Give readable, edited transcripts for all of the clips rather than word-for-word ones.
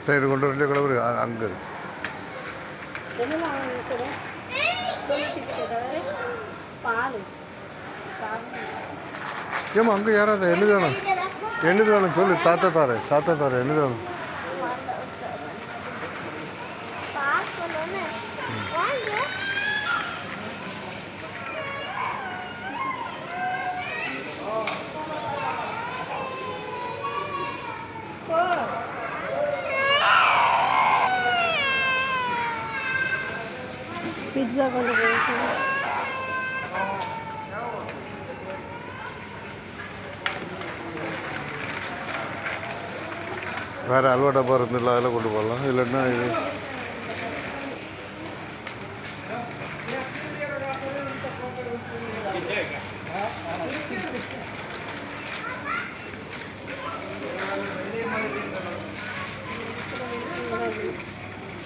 தயிர் கொண்டு வரல கூட அங்கே இருக்கு. ஏமா அங்கே யாராவது என்னது வேணும் சொல்லு. தாத்தா தாரேன் என்னது வேணும். पिज्जा கொண்டு போய் வேறு அல்வா டப்பா இருந்தில்ல அதில் கொண்டு போகலாம். இல்லைன்னா இது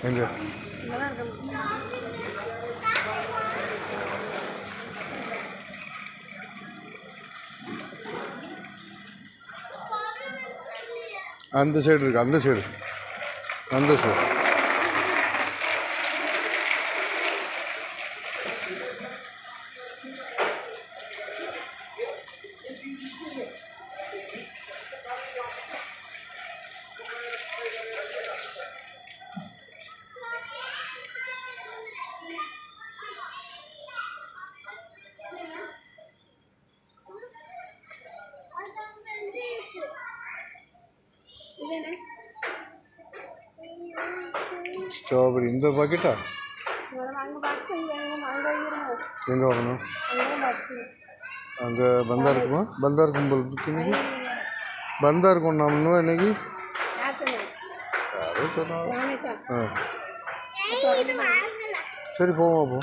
எங்கே அந்த சைடு இருக்குது. அந்த சைடு ஸ்ட்ராபெரி இந்த பாக்கெட்டா எங்கே வாங்கணும்? அங்கே பந்தா இருக்குமா? பந்தா இருக்கும் போல் இருக்கு. இன்னைக்கு பந்தா இருக்கும். நம்ம இன்னைக்கு யாரோ சொன்னாங்க. சரி போவோம். அப்போ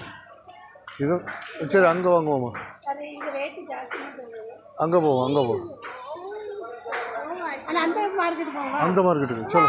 இது சரி அங்கே வாங்குவோம்மா. அங்கே போவோம். அந்த மார்க்கெட்டுக்கு சொல்ல